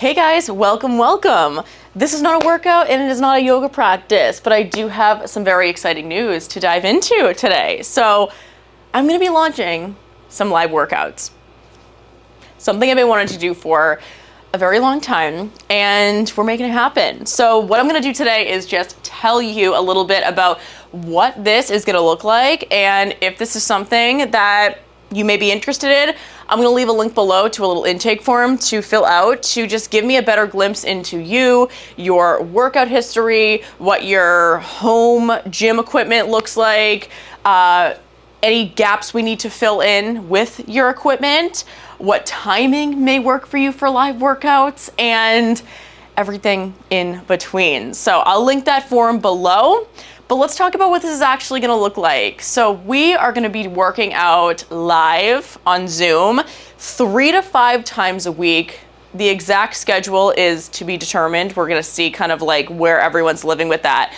Hey guys, welcome, welcome. This is not a workout and it is not a yoga practice, but I do have some very exciting news to dive into today. So I'm gonna be launching some live workouts. Something I've been wanting to do for a very long time, and we're making it happen. So what I'm gonna do today is just tell you a little bit about what this is gonna look like, and if this is something that you may be interested in, I'm gonna leave a link below to a little intake form to fill out to just give me a better glimpse into you, your workout history, what your home gym equipment looks like, any gaps we need to fill in with your equipment, what timing may work for you for live workouts, and everything in between. So I'll link that form below. But let's talk about what this is actually gonna look like. So we are gonna be working out live on Zoom 3 to 5 times a week. The exact schedule is to be determined. We're gonna see kind of like where everyone's living with that.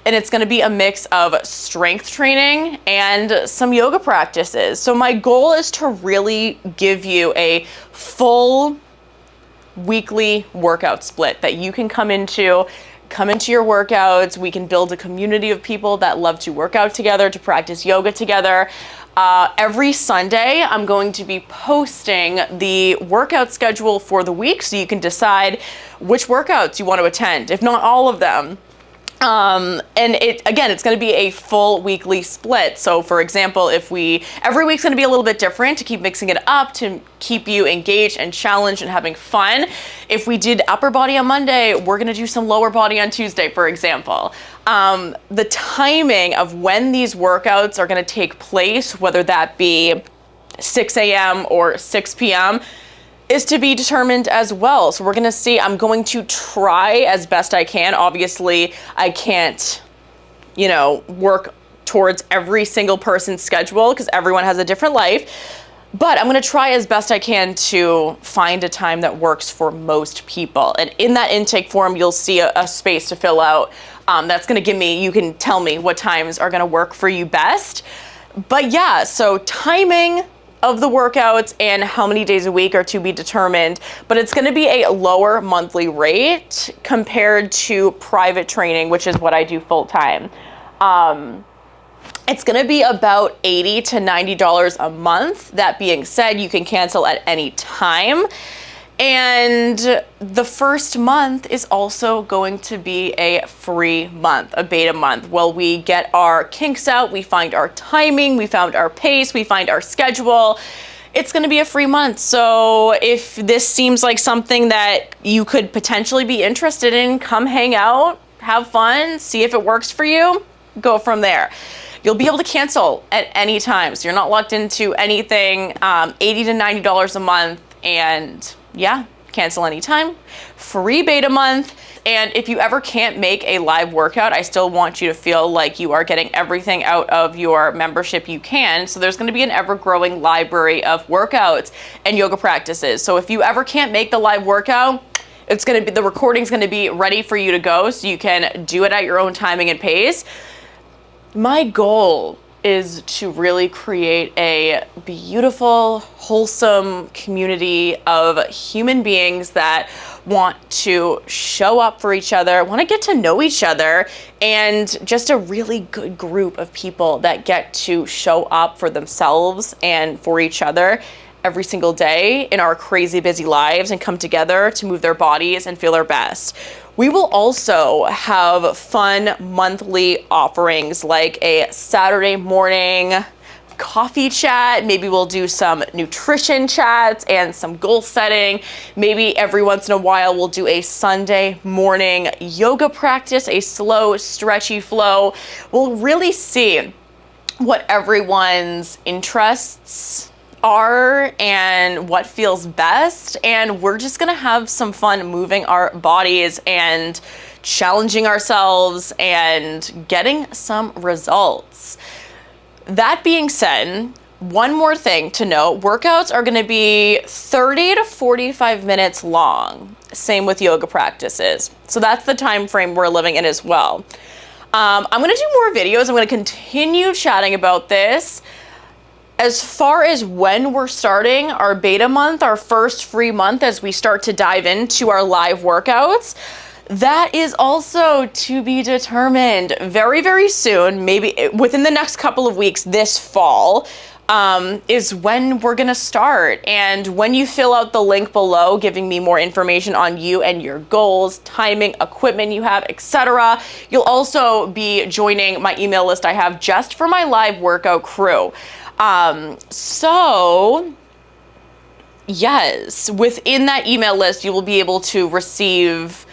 And it's gonna be a mix of strength training and some yoga practices. So my goal is to really give you a full weekly workout split that you can come into your workouts. We can build a community of people that love to work out together, to practice yoga together. Every Sunday, I'm going to be posting the workout schedule for the week so you can decide which workouts you want to attend, if not all of them. And it's going to be a full weekly split. So for example, every week's going to be a little bit different to keep mixing it up, to keep you engaged and challenged and having fun. If we did upper body on Monday, we're going to do some lower body on Tuesday, for example. The timing of when these workouts are going to take place, whether that be 6 a.m. or 6 p.m., is to be determined as well. So we're gonna see, I'm going to try as best I can. Obviously, I can't, work towards every single person's schedule because everyone has a different life. But I'm gonna try as best I can to find a time that works for most people. And in that intake form, you'll see a space to fill out. That's gonna give me, you can tell me what times are gonna work for you best. But yeah, so timing of the workouts and how many days a week are to be determined, but it's going to be a lower monthly rate compared to private training, which is what I do full time. It's going to be about $80 to $90 a month. That being said, you can cancel at any time. And the first month is also going to be a free month, a beta month. While we get our kinks out, we find our timing, we found our pace, we find our schedule. It's going to be a free month. So if this seems like something that you could potentially be interested in, come hang out, have fun, see if it works for you, go from there. You'll be able to cancel at any time. So you're not locked into anything. $80 to $90 a month, and yeah, cancel anytime. Free beta month. And if you ever can't make a live workout, I still want you to feel like you are getting everything out of your membership you can. So there's going to be an ever-growing library of workouts and yoga practices. So if you ever can't make the live workout, the recording's going to be ready for you to go so you can do it at your own timing and pace. My goal is to really create a beautiful, wholesome community of human beings that want to show up for each other, want to get to know each other, and just a really good group of people that get to show up for themselves and for each other every single day in our crazy busy lives and come together to move their bodies and feel their best. We will also have fun monthly offerings like a Saturday morning coffee chat. Maybe we'll do some nutrition chats and some goal setting. Maybe every once in a while we'll do a Sunday morning yoga practice, a slow, stretchy flow. We'll really see what everyone's interests are and what feels best, and we're just gonna have some fun moving our bodies and challenging ourselves and getting some results. That being said, one more thing to note, workouts are going to be 30 to 45 minutes long. Same with yoga practices. So that's the time frame we're living in as well. I'm going to do more videos. I'm going to continue chatting about this. as far as when we're starting our beta month, our first free month as we start to dive into our live workouts, that is also to be determined very, very soon, maybe within the next couple of weeks this fall. Is when we're gonna start. And when you fill out the link below giving me more information on you and your goals, timing, equipment you have, etc., you'll also be joining my email list I have just for my live workout crew. So yes, within that email list you will be able to receive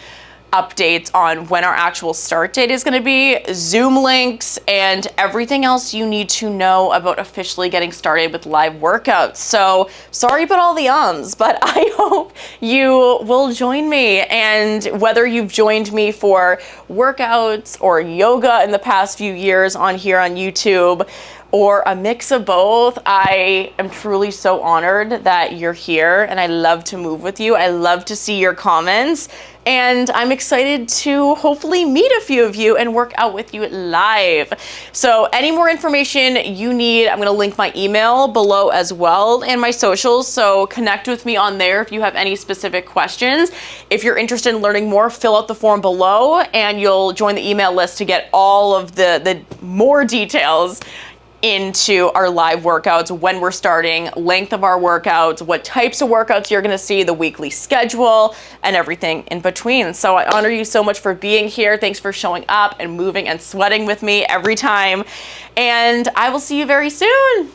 updates on when our actual start date is going to be, Zoom links, and everything else you need to know about officially getting started with live workouts. So sorry about all the ums, but I hope you will join me. And whether you've joined me for workouts or yoga in the past few years on here on YouTube, or a mix of both, I am truly so honored that you're here, and I love to move with you. I love to see your comments, and I'm excited to hopefully meet a few of you and work out with you live. So any more information you need, I'm gonna link my email below as well and my socials, so connect with me on there if you have any specific questions. If you're interested in learning more, fill out the form below and you'll join the email list to get all of the more details into our live workouts, when we're starting, length of our workouts, what types of workouts you're gonna see, the weekly schedule, and everything in between. So I honor you so much for being here. Thanks for showing up and moving and sweating with me every time. And I will see you very soon.